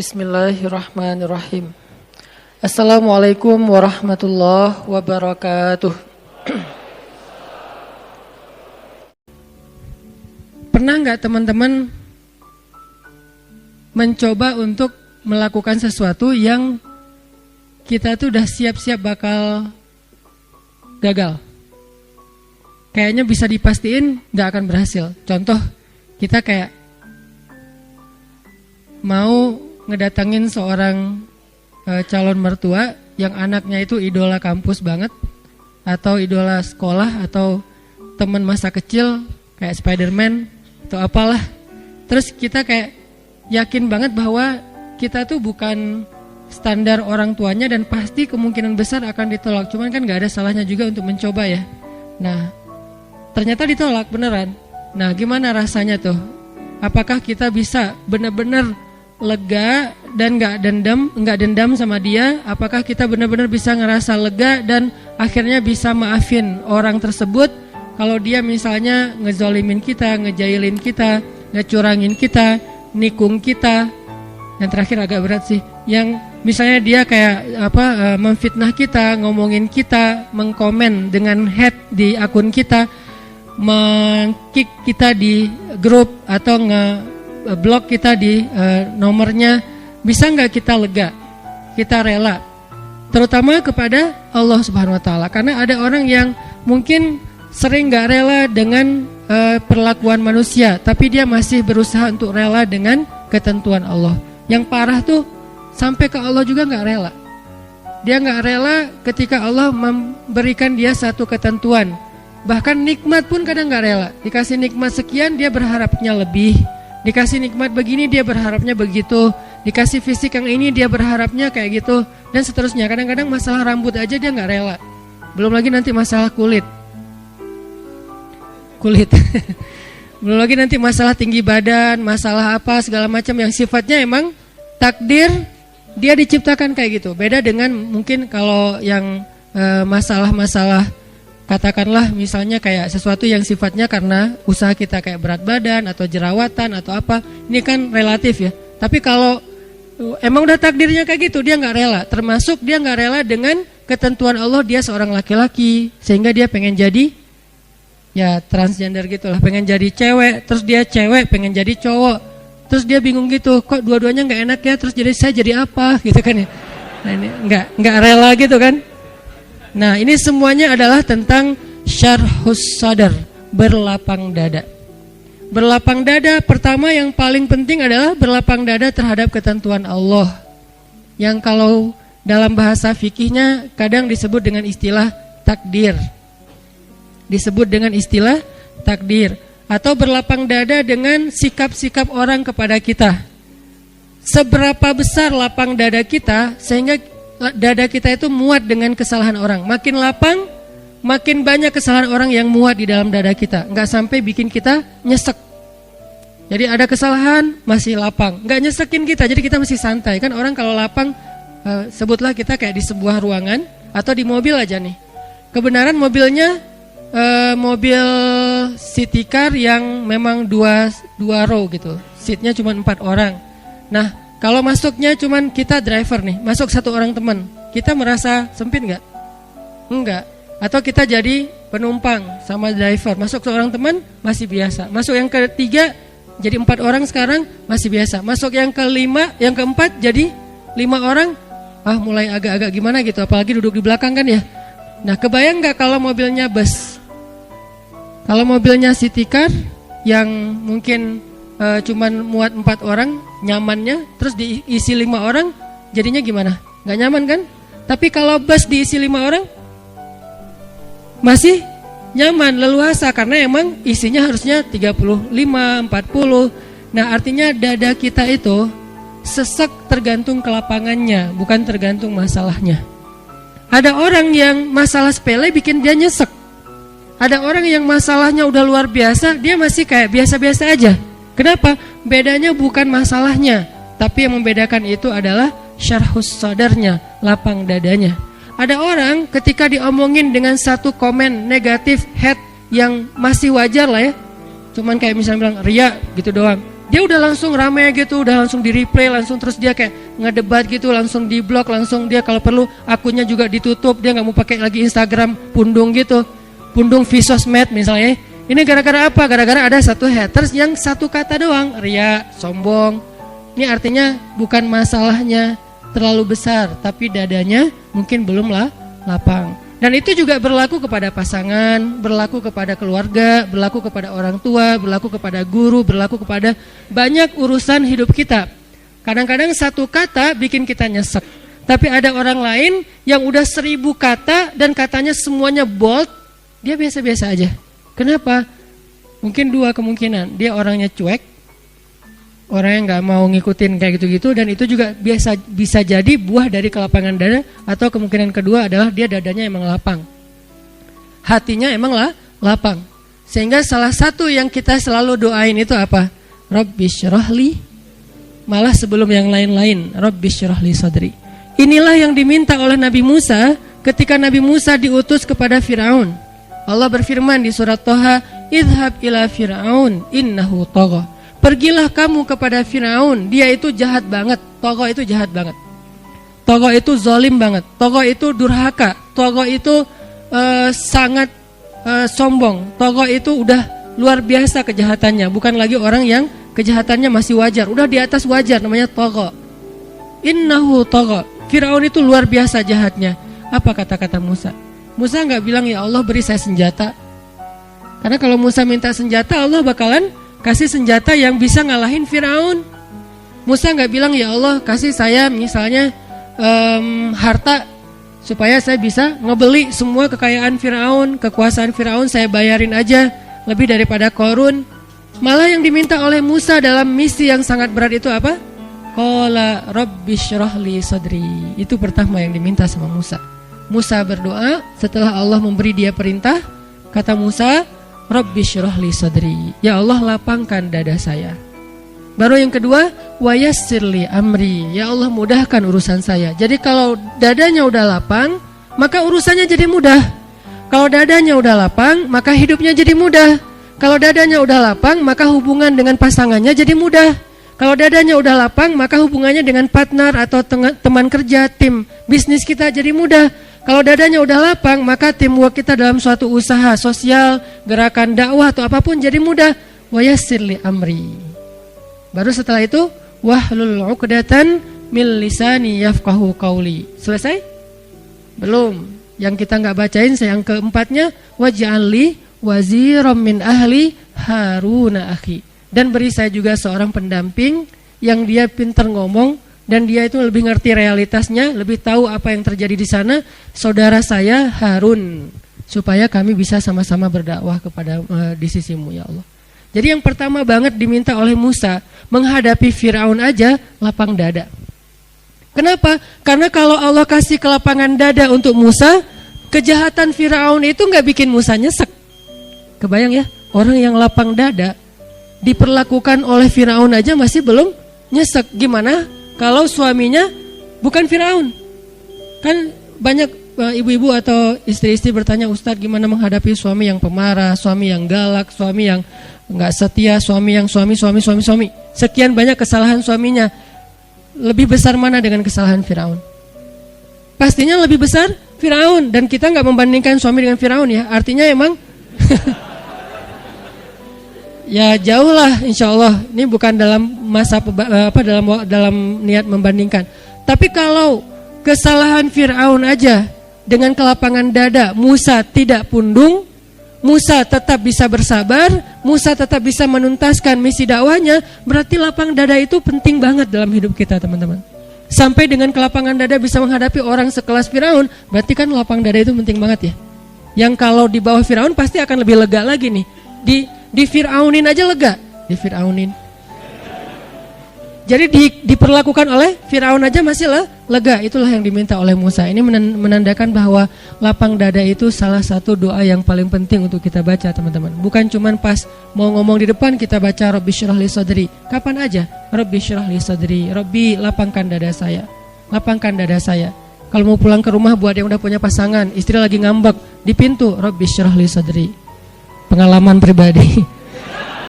Bismillahirrahmanirrahim. Assalamualaikum warahmatullahi wabarakatuh. Pernah nggak teman-teman mencoba untuk melakukan sesuatu yang kita tuh udah siap-siap bakal gagal? Kayaknya bisa dipastiin nggak akan berhasil. Contoh, kita kayak mau ngedatangin seorang calon mertua yang anaknya itu idola kampus banget, atau idola sekolah, atau teman masa kecil kayak Spider-Man atau apalah. Terus kita kayak yakin banget bahwa kita tuh bukan standar orang tuanya dan pasti kemungkinan besar akan ditolak. Cuman kan gak ada salahnya juga untuk mencoba ya. Nah, ternyata ditolak beneran. Nah, gimana rasanya tuh? Apakah kita bisa benar-benar lega dan nggak dendam sama dia? Apakah kita benar-benar bisa ngerasa lega dan akhirnya bisa maafin orang tersebut kalau dia misalnya ngezolimin kita, ngejailin kita, ngecurangin kita, nikung kita? Yang terakhir agak berat sih, yang misalnya dia kayak memfitnah kita, ngomongin kita, mengkomen dengan hate di akun kita, meng-kick kita di grup atau blok kita di nomornya. Bisa nggak kita lega, kita rela, terutama kepada Allah Subhanahu Wa Taala? Karena ada orang yang mungkin sering nggak rela dengan perlakuan manusia, tapi dia masih berusaha untuk rela dengan ketentuan Allah. Yang parah tuh sampai ke Allah juga nggak rela. Dia nggak rela ketika Allah memberikan dia satu ketentuan. Bahkan nikmat pun kadang nggak rela. Dikasih nikmat sekian dia berharapnya lebih. Dikasih nikmat begini dia berharapnya begitu. Dikasih fisik yang ini dia berharapnya kayak gitu. Dan seterusnya. Kadang-kadang masalah rambut aja dia gak rela. Belum lagi nanti masalah kulit. Belum lagi nanti masalah tinggi badan, masalah apa segala macam yang sifatnya emang takdir dia diciptakan kayak gitu. Beda dengan mungkin kalau yang masalah-masalah, katakanlah misalnya kayak sesuatu yang sifatnya karena usaha kita kayak berat badan atau jerawatan atau apa, ini kan relatif ya. Tapi kalau emang udah takdirnya kayak gitu, dia nggak rela. Termasuk dia nggak rela dengan ketentuan Allah, dia seorang laki-laki sehingga dia pengen jadi ya transgender gitulah, pengen jadi cewek, terus dia cewek pengen jadi cowok, terus dia bingung gitu, kok dua-duanya nggak enak ya, terus jadi saya jadi apa gitu kan ya. Nah ini nggak rela gitu kan. Nah ini semuanya adalah tentang syarhus sadar, berlapang dada. Berlapang dada pertama yang paling penting adalah berlapang dada terhadap ketentuan Allah, yang kalau dalam bahasa fikihnya kadang disebut dengan istilah takdir. Disebut dengan istilah takdir. Atau berlapang dada dengan sikap-sikap orang kepada kita. Seberapa besar lapang dada kita sehingga dada kita itu muat dengan kesalahan orang. Makin lapang, makin banyak kesalahan orang yang muat di dalam dada kita. Nggak sampai bikin kita nyesek. Jadi ada kesalahan masih lapang, nggak nyesekin kita, jadi kita masih santai. Kan orang kalau lapang, sebutlah kita kayak di sebuah ruangan atau di mobil aja nih. Kebenaran mobilnya mobil city car yang memang dua row gitu, seatnya cuma 4 orang. Nah kalau masuknya cuman kita driver nih, masuk 1 orang teman, kita merasa sempit nggak? Enggak. Atau kita jadi penumpang sama driver, masuk seorang teman masih biasa. Masuk yang ketiga jadi 4 orang sekarang masih biasa. Masuk yang kelima, yang keempat jadi 5 orang, mulai agak-agak gimana gitu. Apalagi duduk di belakang kan ya. Nah kebayang nggak kalau mobilnya bus? Kalau mobilnya city car yang mungkin cuman muat 4 orang nyamannya, terus diisi 5 orang, jadinya gimana? Nggak nyaman kan? Tapi kalau bus diisi 5 orang masih nyaman, leluasa, karena emang isinya harusnya 35, 40. Nah artinya dada kita itu sesek tergantung kelapangannya, bukan tergantung masalahnya. Ada orang yang masalah sepele bikin dia nyesek. Ada orang yang masalahnya udah luar biasa, dia masih kayak biasa-biasa aja. Kenapa? Bedanya bukan masalahnya, tapi yang membedakan itu adalah syarhus sadarnya, lapang dadanya. Ada orang ketika diomongin dengan satu komen negatif, hate yang masih wajar lah ya, cuman kayak misalnya bilang ria gitu doang, Dia udah langsung rame gitu, udah langsung di replay, langsung terus dia kayak ngedebat gitu, langsung di blok, langsung dia kalau perlu akunnya juga ditutup, dia nggak mau pakai lagi Instagram pundung gitu, pundung Visosmed misalnya. Ini gara-gara apa? Gara-gara ada satu haters yang satu kata doang, ria, sombong. Ini artinya bukan masalahnya terlalu besar, tapi dadanya mungkin belum lapang. Dan itu juga berlaku kepada pasangan, berlaku kepada keluarga, berlaku kepada orang tua, berlaku kepada guru, berlaku kepada banyak urusan hidup kita. Kadang-kadang satu kata bikin kita nyesek. Tapi ada orang lain yang udah 1000 kata dan katanya semuanya bold, dia biasa-biasa aja. Kenapa? Mungkin 2 kemungkinan. Dia orangnya cuek, orang yang gak mau ngikutin kayak gitu-gitu, dan itu juga bisa jadi buah dari kelapangan dada. Atau kemungkinan kedua adalah dia dadanya emang lapang, hatinya emang lapang. Sehingga salah satu yang kita selalu doain itu apa? Rabbi syrahli, malah sebelum yang lain-lain, Rabbi syrahli sadri. Inilah yang diminta oleh Nabi Musa ketika Nabi Musa diutus kepada Firaun. Allah berfirman di surat Toha, idhab ila Firaun innahu tagha. Pergilah kamu kepada Firaun, dia itu jahat banget. Togo itu jahat banget. Togo itu zalim banget. Togo itu durhaka. Togo itu sangat sombong. Togo itu udah luar biasa kejahatannya. Bukan lagi orang yang kejahatannya masih wajar. Udah di atas wajar, namanya togo. Innahu togo. Firaun itu luar biasa jahatnya. Apa kata-kata Musa? Musa gak bilang, ya Allah beri saya senjata. Karena kalau Musa minta senjata, Allah bakalan kasih senjata yang bisa ngalahin Firaun. Musa gak bilang, ya Allah kasih saya misalnya harta supaya saya bisa ngebeli semua kekayaan Firaun, kekuasaan Firaun saya bayarin aja lebih daripada Qarun. Malah yang diminta oleh Musa dalam misi yang sangat berat itu apa? Qala rabbi syrahli sadri. Itu pertama yang diminta sama Musa. Musa berdoa setelah Allah memberi dia perintah. Kata Musa, Rabbi syrahli sadri, ya Allah lapangkan dada saya. Baru yang kedua, wa yassirli amri, ya Allah mudahkan urusan saya. Jadi kalau dadanya udah lapang, maka urusannya jadi mudah. Kalau dadanya udah lapang, maka hidupnya jadi mudah. Kalau dadanya udah lapang, maka hubungan dengan pasangannya jadi mudah. Kalau dadanya udah lapang, maka hubungannya dengan partner atau teman kerja, tim bisnis kita jadi mudah. Kalau dadanya udah lapang, maka teamwork kita dalam suatu usaha sosial, gerakan dakwah atau apapun jadi mudah. Wa yassirli amri. Baru setelah itu, wahlul 'uqdatan min lisani yafqahu qauli. Selesai? Belum. Yang kita enggak bacain yang keempatnya, waj'alli waziram min ahli Haruna akhi. Dan beri saya juga seorang pendamping yang dia pintar ngomong dan dia itu lebih ngerti realitasnya, lebih tahu apa yang terjadi di sana, saudara saya Harun, supaya kami bisa sama-sama berdakwah kepada di sisimu ya Allah. Jadi yang pertama banget diminta oleh Musa menghadapi Firaun aja lapang dada. Kenapa? Karena kalau Allah kasih kelapangan dada untuk Musa, kejahatan Firaun itu nggak bikin Musa nyesek. Kebayang ya, orang yang lapang dada diperlakukan oleh Firaun aja masih belum nyesek. Gimana kalau suaminya bukan Firaun? Kan banyak ibu-ibu atau istri-istri bertanya, Ustadz gimana menghadapi suami yang pemarah, suami yang galak, suami yang nggak setia, suami yang suami. Sekian banyak kesalahan suaminya. Lebih besar mana dengan kesalahan Firaun? Pastinya lebih besar Firaun. Dan kita nggak membandingkan suami dengan Firaun ya. Artinya emang ya jauh lah insya Allah. Ini bukan dalam masa dalam niat membandingkan. Tapi kalau kesalahan Firaun aja dengan kelapangan dada Musa tidak pundung, Musa tetap bisa bersabar, Musa tetap bisa menuntaskan misi dakwahnya, berarti lapang dada itu penting banget dalam hidup kita teman-teman. Sampai dengan kelapangan dada bisa menghadapi orang sekelas Firaun, berarti kan lapang dada itu penting banget ya. Yang kalau di bawah Firaun pasti akan lebih lega lagi nih. Di Firaunin aja lega, di Firaunin. Jadi diperlakukan oleh Firaun aja masih lega. Itulah yang diminta oleh Musa. Ini menandakan bahwa lapang dada itu salah satu doa yang paling penting untuk kita baca teman-teman. Bukan cuman pas mau ngomong di depan kita baca Rabbi syrah li sadri. Kapan aja Rabbi syrah li sadri, Rabbi lapangkan dada saya, lapangkan dada saya. Kalau mau pulang ke rumah buat yang udah punya pasangan, istri lagi ngambek di pintu, Rabbi syrah li sadri. Pengalaman pribadi.